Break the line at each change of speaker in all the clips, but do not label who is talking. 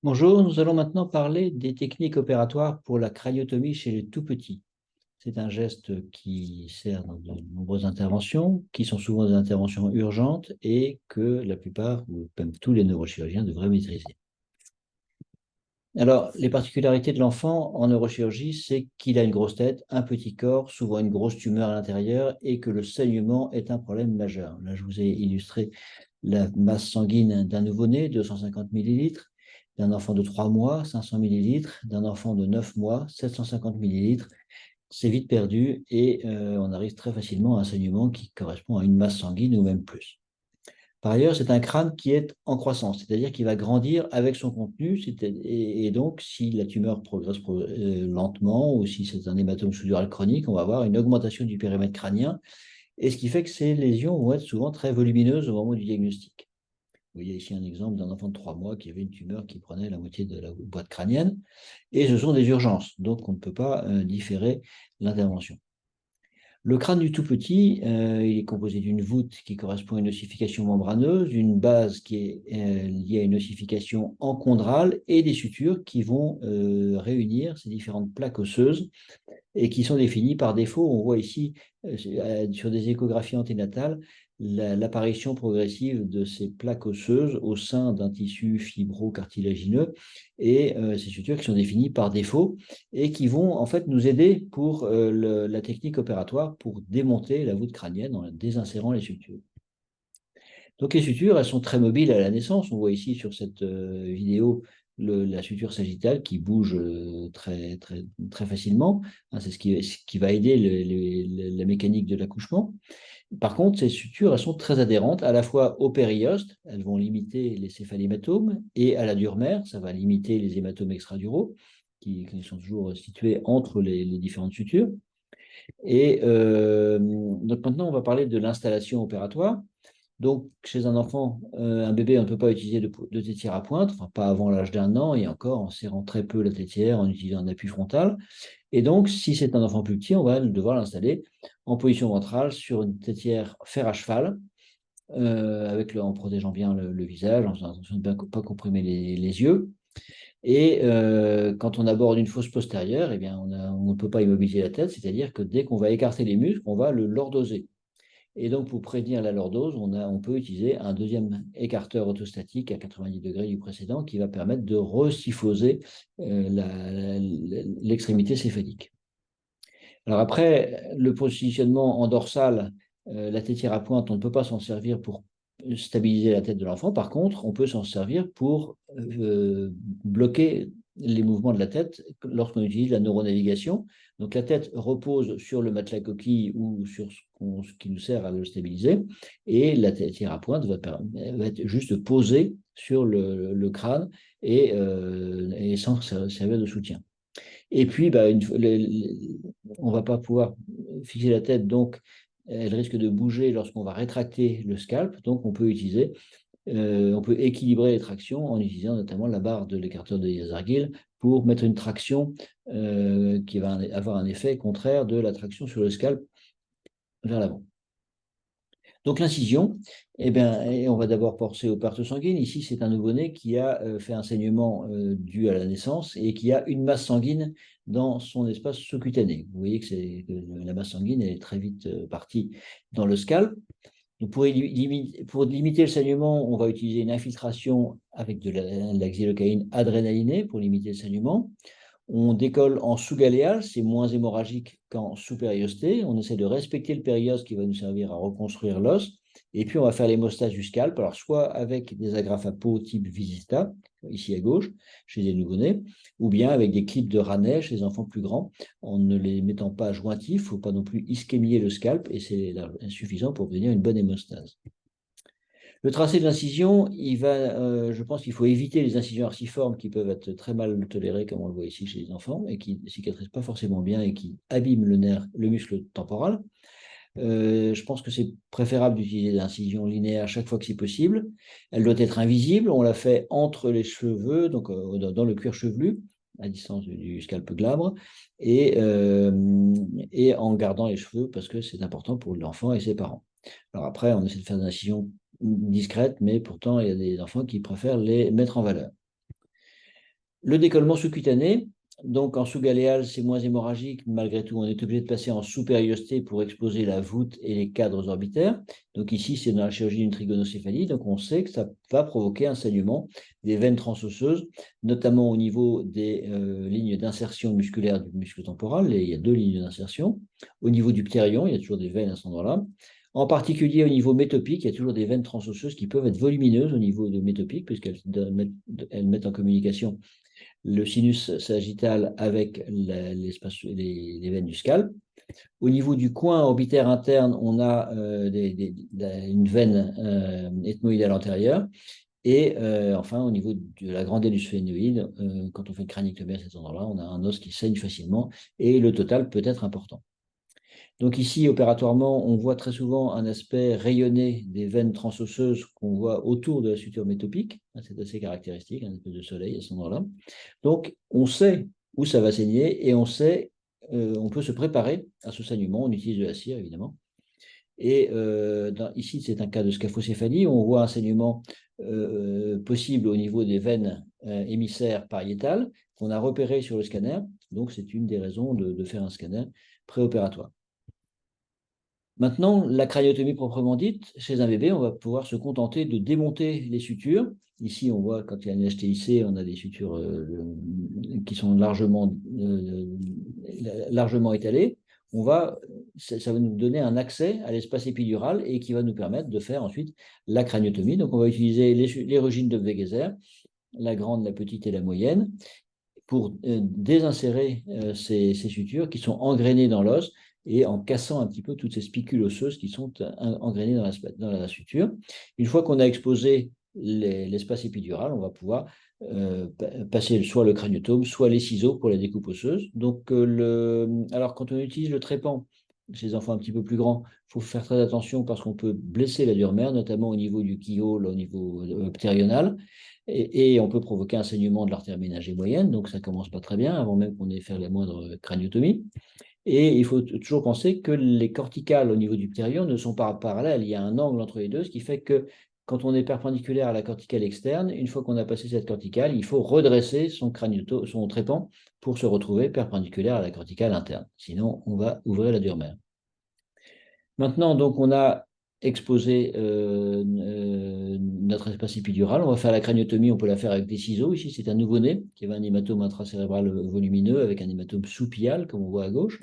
Bonjour, nous allons maintenant parler des techniques opératoires pour la craniotomie chez les tout-petits. C'est un geste qui sert dans de nombreuses interventions, qui sont souvent des interventions urgentes et que la plupart, ou même tous les neurochirurgiens devraient maîtriser. Alors, les particularités de l'enfant en neurochirurgie, c'est qu'il a une grosse tête, un petit corps, souvent une grosse tumeur à l'intérieur et que le saignement est un problème majeur. Là, je vous ai illustré la masse sanguine d'un nouveau-né, 250 millilitres, d'un enfant de 3 mois, 500 millilitres, d'un enfant de 9 mois, 750 millilitres. C'est vite perdu et on arrive très facilement à un saignement qui correspond à une masse sanguine ou même plus. Par ailleurs, c'est un crâne qui est en croissance, c'est-à-dire qu'il va grandir avec son contenu, et donc si la tumeur progresse lentement ou si c'est un hématome sous-dural chronique, on va avoir une augmentation du périmètre crânien, et ce qui fait que ces lésions vont être souvent très volumineuses au moment du diagnostic. Vous voyez ici un exemple d'un enfant de 3 mois qui avait une tumeur qui prenait la moitié de la boîte crânienne, et ce sont des urgences, donc on ne peut pas différer l'intervention. Le crâne du tout petit, il est composé d'une voûte qui correspond à une ossification membraneuse, d'une base qui est liée à une ossification encondrale et des sutures qui vont réunir ces différentes plaques osseuses et qui sont définies par défaut. On voit ici sur des échographies anténatales l'apparition progressive de ces plaques osseuses au sein d'un tissu fibro-cartilagineux et ces sutures qui sont définies par défaut et qui vont en fait nous aider pour la technique opératoire pour démonter la voûte crânienne en désinsérant les sutures. Donc les sutures, elles sont très mobiles à la naissance. On voit ici sur cette vidéo la suture sagittale qui bouge très, très, très facilement. Hein, c'est ce qui va aider la mécanique de l'accouchement. Par contre, ces sutures, elles sont très adhérentes à la fois au périoste, elles vont limiter les céphalématomes, et à la dure mère, ça va limiter les hématomes extraduraux, qui sont toujours situés entre les différentes sutures. Et donc maintenant, on va parler de l'installation opératoire. Donc, chez un enfant, un bébé, on ne peut pas utiliser de tétière à pointe, enfin pas avant l'âge d'1 an, et encore en serrant très peu la tétière, en utilisant un appui frontal. Et donc, si c'est un enfant plus petit, on va devoir l'installer en position ventrale sur une tétière fer à cheval, en protégeant bien le visage, en faisant attention de ne pas comprimer les yeux. Et quand on aborde une fosse postérieure, eh bien, on ne peut pas immobiliser la tête, c'est-à-dire que dès qu'on va écarter les muscles, on va le lordoser. Et donc, pour prévenir la lordose, on peut utiliser un deuxième écarteur autostatique à 90 degrés du précédent qui va permettre de resyphoser l'extrémité céphalique. Alors après, le positionnement en dorsale, la tétière à pointe, on ne peut pas s'en servir pour stabiliser la tête de l'enfant. Par contre, on peut s'en servir pour bloquer les mouvements de la tête lorsqu'on utilise la neuronavigation. Donc la tête repose sur le matelas coquille ou sur ce qui nous sert à le stabiliser, et la tétière à pointe va être juste posée sur le crâne et sans servir de soutien. Et puis, bah, on ne va pas pouvoir fixer la tête, donc elle risque de bouger lorsqu'on va rétracter le scalp. Donc, on peut équilibrer les tractions en utilisant notamment la barre de l'écarteur de Yazarguil pour mettre une traction qui va avoir un effet contraire de la traction sur le scalp vers l'avant. Donc l'incision, eh bien, on va d'abord penser aux pertes sanguines. Ici, c'est un nouveau-né qui a fait un saignement dû à la naissance et qui a une masse sanguine dans son espace sous-cutané. Vous voyez que la masse sanguine est très vite partie dans le scalp. Donc pour limiter le saignement, on va utiliser une infiltration avec de la xylocaïne adrénalinée pour limiter le saignement. On décolle en sous-galéal, c'est moins hémorragique qu'en sous-périosté. On essaie de respecter le périoste qui va nous servir à reconstruire l'os. Et puis, on va faire l'hémostase du scalp, alors soit avec des agrafes à peau type Visista, ici à gauche, chez les nouveau-nés, ou bien avec des clips de Raney chez les enfants plus grands, en ne les mettant pas jointifs. Il ne faut pas non plus ischémier le scalp, et c'est insuffisant pour obtenir une bonne hémostase. Le tracé de l'incision, je pense qu'il faut éviter les incisions arciformes qui peuvent être très mal tolérées, comme on le voit ici chez les enfants, et qui ne cicatrisent pas forcément bien et qui abîment le muscle temporal. Je pense que c'est préférable d'utiliser l'incision linéaire chaque fois que c'est possible. Elle doit être invisible, on la fait entre les cheveux, donc dans le cuir chevelu, à distance du scalp glabre, et en gardant les cheveux parce que c'est important pour l'enfant et ses parents. Alors après, on essaie de faire des incisions discrètes, mais pourtant, il y a des enfants qui préfèrent les mettre en valeur. Le décollement sous-cutané, donc en sous-galéal, c'est moins hémorragique. Malgré tout, on est obligé de passer en sous-périosté pour exposer la voûte et les cadres orbitaires. Donc ici, c'est dans la chirurgie d'une trigonocéphalie. Donc on sait que ça va provoquer un saignement des veines transosseuses, notamment au niveau des lignes d'insertion musculaire du muscle temporal. Et il y a deux lignes d'insertion. Au niveau du ptérion, il y a toujours des veines à cet endroit-là. En particulier au niveau métopique, il y a toujours des veines transosseuses qui peuvent être volumineuses au niveau de métopique, puisqu'elles mettent en communication le sinus sagittal avec les veines du scalp. Au niveau du coin orbitaire interne, on a une veine ethmoïdale antérieure. Et enfin, au niveau de la grande élus phénoïde, quand on fait une crânictomie à cet endroit-là, on a un os qui saigne facilement et le total peut être important. Donc ici, opératoirement, on voit très souvent un aspect rayonné des veines transosseuses qu'on voit autour de la suture métopique. C'est assez caractéristique, un peu de soleil à ce moment-là. Donc, on sait où ça va saigner et on sait, on peut se préparer à ce saignement. On utilise de la cire, évidemment. Et ici, c'est un cas de scaphocéphalie. On voit un saignement possible au niveau des veines émissaires pariétales qu'on a repéré sur le scanner. Donc, c'est une des raisons de faire un scanner préopératoire. Maintenant, la craniotomie proprement dite, chez un bébé, on va pouvoir se contenter de démonter les sutures. Ici, on voit quand il y a une HTIC, on a des sutures qui sont largement étalées. Ça va nous donner un accès à l'espace épidural et qui va nous permettre de faire ensuite la craniotomie. Donc, on va utiliser les rugines de Wegeser, la grande, la petite et la moyenne, pour désinsérer ces sutures qui sont engrainées dans l'os et en cassant un petit peu toutes ces spicules osseuses qui sont engrainées dans la suture. Une fois qu'on a exposé l'espace épidural, on va pouvoir passer soit le craniotome, soit les ciseaux pour la découpe osseuse. Donc, alors quand on utilise le trépan chez les enfants un petit peu plus grands, il faut faire très attention parce qu'on peut blesser la dure mère, notamment au niveau du keyhole, au niveau ptérional. Et on peut provoquer un saignement de l'artère ménagée moyenne, donc ça commence pas très bien, avant même qu'on ait fait la moindre craniotomie. Et il faut toujours penser que les corticales au niveau du ptérion ne sont pas parallèles. Il y a un angle entre les deux, ce qui fait que quand on est perpendiculaire à la corticale externe, une fois qu'on a passé cette corticale, il faut redresser son trépan pour se retrouver perpendiculaire à la corticale interne. Sinon, on va ouvrir la dure mère. Maintenant, donc, on a exposé notre espace épidural. On va faire la craniotomie, on peut la faire avec des ciseaux. Ici, c'est un nouveau-né qui avait un hématome intracérébral volumineux avec un hématome sous-pial, comme on voit à gauche.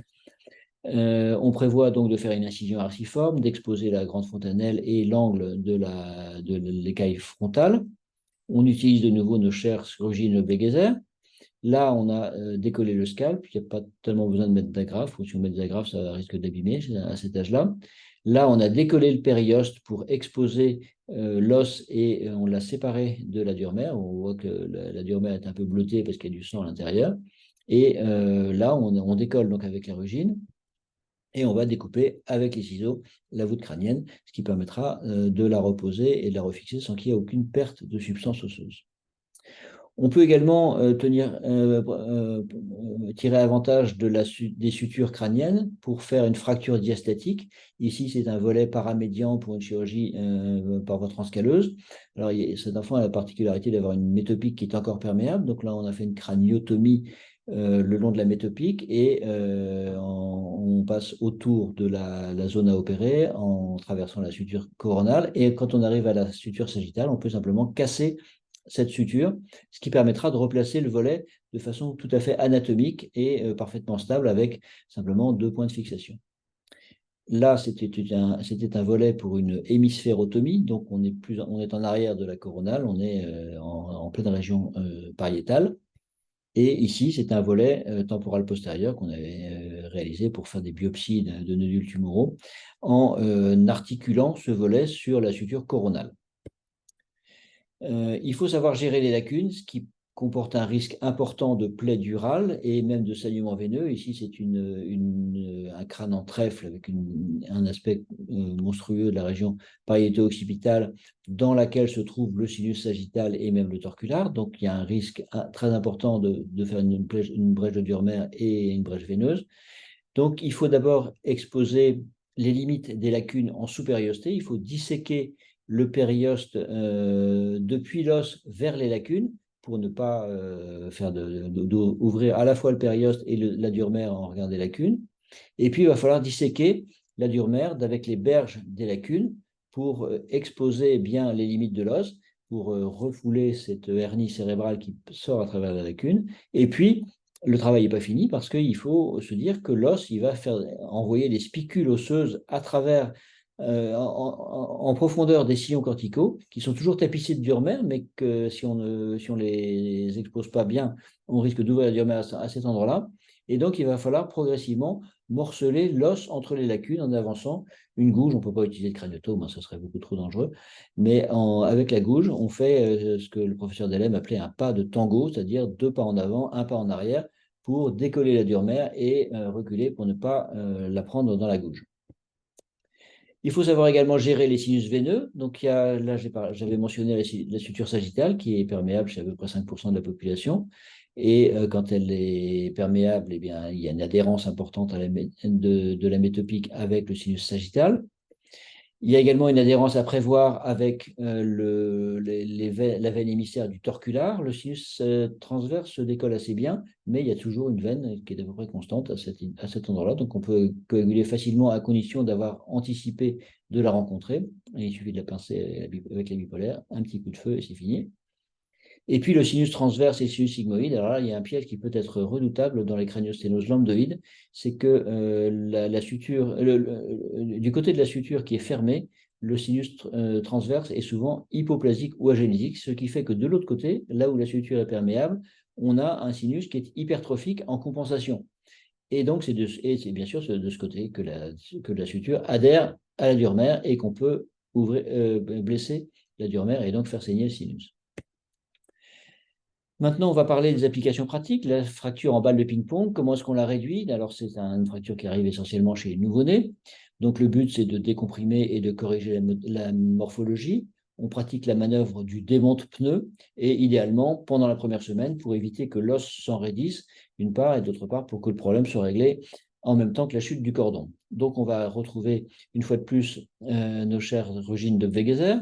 On prévoit donc de faire une incision arciforme, d'exposer la grande fontanelle et l'angle de l'écaille frontale. On utilise de nouveau nos chères rugines Wegeser. Là, on a décollé le scalp. Il n'y a pas tellement besoin de mettre d'agrafe, ou si on met des agrafes, ça risque d'abîmer à cet âge-là. Là, on a décollé le périoste pour exposer l'os et on l'a séparé de la dure mère. On voit que la dure mère est un peu bleutée parce qu'il y a du sang à l'intérieur. Et là, on décolle donc avec la rugine et on va découper avec les ciseaux la voûte crânienne, ce qui permettra de la reposer et de la refixer sans qu'il y ait aucune perte de substance osseuse. On peut également tirer avantage des sutures crâniennes pour faire une fracture diastatique. Ici, c'est un volet paramédian pour une chirurgie par voie transcaleuse. Alors, cet enfant a la particularité d'avoir une métopique qui est encore perméable. Donc là, on a fait une craniotomie le long de la métopique et on passe autour de la zone à opérer en traversant la suture coronale. Et quand on arrive à la suture sagittale, on peut simplement casser cette suture, ce qui permettra de replacer le volet de façon tout à fait anatomique et parfaitement stable avec simplement 2 points de fixation. Là, c'était un volet pour une hémisphérotomie, donc on est en arrière de la coronale, on est en pleine région pariétale. Et ici, c'est un volet temporal postérieur qu'on avait réalisé pour faire des biopsies de nodules tumoraux en articulant ce volet sur la suture coronale. Il faut savoir gérer les lacunes, ce qui comporte un risque important de plaie durale et même de saignement veineux. Ici, c'est un crâne en trèfle avec un aspect monstrueux de la région pariéto-occipitale dans laquelle se trouve le sinus sagittal et même le torcular. Donc, il y a un risque très important de faire une brèche de Durmer et une brèche veineuse. Donc, il faut d'abord exposer les limites des lacunes en sous-périosté. Il faut disséquer le périoste depuis l'os vers les lacunes pour ne pas ouvrir à la fois le périoste et la dure mère en regardant des lacunes. Et puis, il va falloir disséquer la dure mère avec les berges des lacunes pour exposer bien les limites de l'os, pour refouler cette hernie cérébrale qui sort à travers la lacune. Et puis, le travail n'est pas fini parce qu'il faut se dire que l'os, il va faire envoyer des spicules osseuses à travers, en profondeur des sillons corticaux, qui sont toujours tapissés de dure mère, mais que si on ne les expose pas bien, on risque d'ouvrir la dure mère à cet endroit-là. Et donc, il va falloir progressivement morceler l'os entre les lacunes en avançant une gouge. On ne peut pas utiliser de craniotome, ça serait beaucoup trop dangereux. Mais avec la gouge, on fait ce que le professeur Delem appelait un pas de tango, c'est-à-dire 2 pas en avant, 1 pas en arrière, pour décoller la dure mère et reculer pour ne pas la prendre dans la gouge. Il faut savoir également gérer les sinus veineux. Donc, là, j'avais mentionné la suture sagittale qui est perméable chez à peu près 5% de la population. Et quand elle est perméable, eh bien, il y a une adhérence importante de la métopique avec le sinus sagittal. Il y a également une adhérence à prévoir avec la veine émissaire du torcular. Le sinus transverse se décolle assez bien, mais il y a toujours une veine qui est à peu près constante à cet endroit-là. Donc, on peut coaguler facilement à condition d'avoir anticipé de la rencontrer. Et il suffit de la pincer avec la bipolaire, un petit coup de feu et c'est fini. Et puis le sinus transverse et le sinus sigmoïde, alors là, il y a un piège qui peut être redoutable dans les craniosténoses lambdoïdes, c'est que la suture, du côté de la suture qui est fermée, le sinus transverse est souvent hypoplasique ou agénésique, ce qui fait que de l'autre côté, là où la suture est perméable, on a un sinus qui est hypertrophique en compensation. Et donc, c'est bien sûr de ce côté que la suture adhère à la dure mère et qu'on peut blesser la dure mère et donc faire saigner le sinus. Maintenant, on va parler des applications pratiques. La fracture en balle de ping-pong, comment est-ce qu'on la réduit? Alors, c'est une fracture qui arrive essentiellement chez les nouveau-nés. Donc, le but, c'est de décomprimer et de corriger la morphologie. On pratique la manœuvre du démonte-pneu et idéalement pendant la première semaine pour éviter que l'os s'enraidisse, d'une part, et d'autre part, pour que le problème soit réglé en même temps que la chute du cordon. Donc, on va retrouver une fois de plus nos chères Rugine de Wegeser.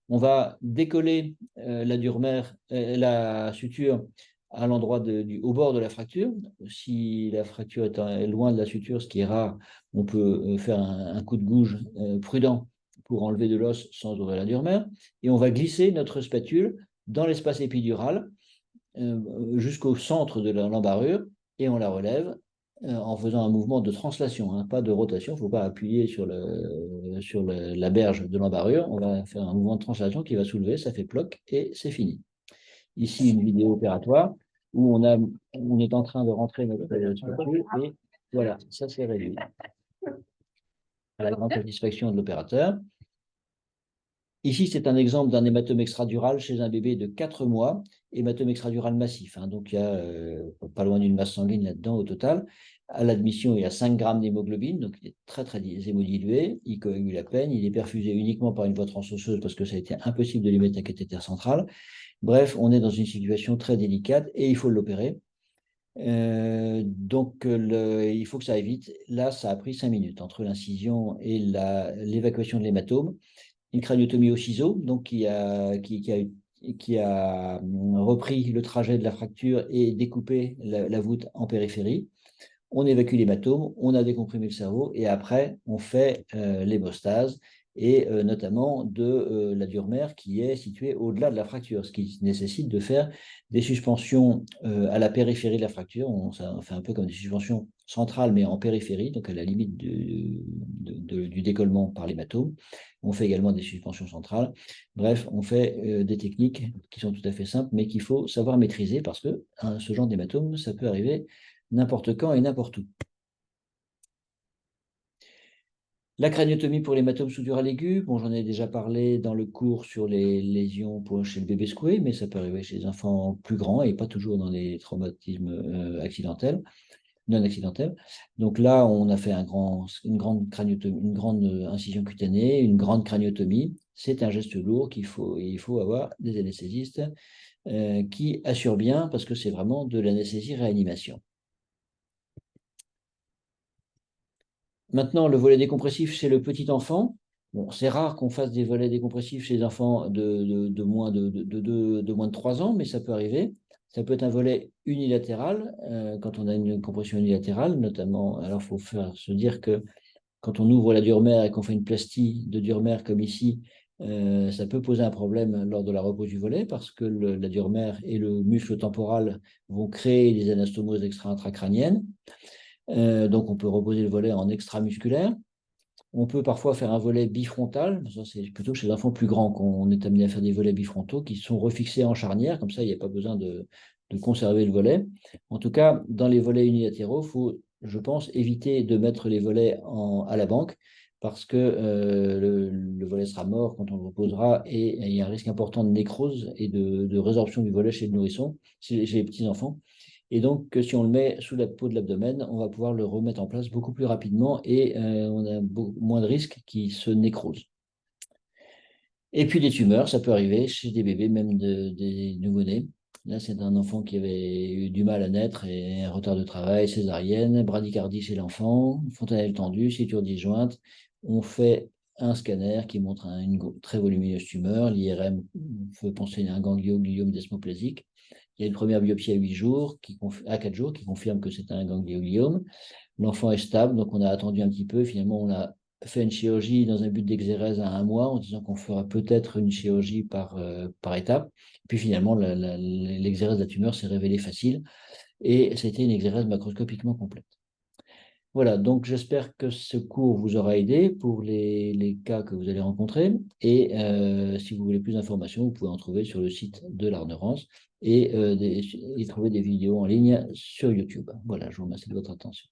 On va décoller la dure mère, la suture à l'endroit au bord de la fracture. Si la fracture est loin de la suture, ce qui est rare, on peut faire un coup de gouge prudent pour enlever de l'os sans ouvrir la dure mère. Et on va glisser notre spatule dans l'espace épidural jusqu'au centre de l'embarrure et on la relève en faisant un mouvement de translation, hein, pas de rotation. Il ne faut pas appuyer sur la berge de l'embarrure. On va faire un mouvement de translation qui va soulever, ça fait ploc et c'est fini. Ici, une vidéo opératoire où on est en train de rentrer notre spatule et voilà, ça c'est réduit. À la grande satisfaction de l'opérateur. Ici, c'est un exemple d'un hématome extradural chez un bébé de 4 mois, hématome extradural massif. Hein, donc, il y a pas loin d'une masse sanguine là-dedans au total. À l'admission, il y a 5 grammes d'hémoglobine, donc il est très, très hémodilué. Il coagule à peine. Il est perfusé uniquement par une voie transosseuse parce que ça a été impossible de lui mettre un cathéter central. Bref, on est dans une situation très délicate et il faut l'opérer. Donc, il faut que ça aille vite. Là, ça a pris 5 minutes entre l'incision et l'évacuation de l'hématome. Une craniotomie au ciseau, donc qui a repris le trajet de la fracture et découpé la voûte en périphérie. On évacue l'hématome, on a décomprimé le cerveau et après, on fait l'hémostase et notamment de la dure mère qui est située au-delà de la fracture, ce qui nécessite de faire des suspensions à la périphérie de la fracture. On fait un peu comme des suspensions centrales, mais en périphérie, donc à la limite du décollement par l'hématome. On fait également des suspensions centrales. Bref, on fait des techniques qui sont tout à fait simples, mais qu'il faut savoir maîtriser parce que ce genre d'hématome, ça peut arriver n'importe quand et n'importe où. La craniotomie pour l'hématome sous-dural aigu, bon, j'en ai déjà parlé dans le cours sur les lésions chez le bébé secoué, mais ça peut arriver chez les enfants plus grands et pas toujours dans les traumatismes accidentels, non accidentels. Donc là, on a fait une grande craniotomie, une grande incision cutanée, une grande craniotomie. C'est un geste lourd il faut avoir des anesthésistes qui assurent bien parce que c'est vraiment de l'anesthésie-réanimation. Maintenant, le volet décompressif chez le petit enfant. Bon, c'est rare qu'on fasse des volets décompressifs chez les enfants de moins de 3 ans, mais ça peut arriver. Ça peut être un volet unilatéral, quand on a une compression unilatérale, notamment. Alors, il faut se dire que quand on ouvre la dure-mère et qu'on fait une plastie de dure-mère comme ici, ça peut poser un problème lors de la repose du volet parce que la dure-mère et le muscle temporal vont créer des anastomoses extra-intracrâniennes. Donc, on peut reposer le volet en extramusculaire. On peut parfois faire un volet bifrontal. Ça, c'est plutôt chez les enfants plus grands qu'on est amené à faire des volets bifrontaux qui sont refixés en charnière. Comme ça, il n'y a pas besoin de conserver le volet. En tout cas, dans les volets unilatéraux, il faut, je pense, éviter de mettre les volets à la banque parce que le volet sera mort quand on le reposera et il y a un risque important de nécrose et de résorption du volet chez le nourrisson, chez les petits-enfants. Et donc, si on le met sous la peau de l'abdomen, on va pouvoir le remettre en place beaucoup plus rapidement et on a moins de risques qu'il se nécrose. Et puis des tumeurs, ça peut arriver chez des bébés, même des nouveau-nés. Là, c'est un enfant qui avait eu du mal à naître et un retard de travail, césarienne, bradycardie chez l'enfant, fontanelle tendue, suture disjointe. On fait un scanner qui montre une très volumineuse tumeur. L'IRM fait penser à un gangliogliome desmoplésique. Il y a une première biopsie à 8 jours, à 4 jours, qui confirme que c'est un gangliogliome. L'enfant est stable, donc on a attendu un petit peu. Finalement, on a fait une chirurgie dans un but d'exérèse à 1 mois, en disant qu'on fera peut-être une chirurgie par étape. Puis finalement, l'exérèse de la tumeur s'est révélée facile et c'était une exérèse macroscopiquement complète. Voilà, donc j'espère que ce cours vous aura aidé pour les cas que vous allez rencontrer. Et si vous voulez plus d'informations, vous pouvez en trouver sur le site de l'Arnerance et trouver des vidéos en ligne sur YouTube. Voilà, je vous remercie de votre attention.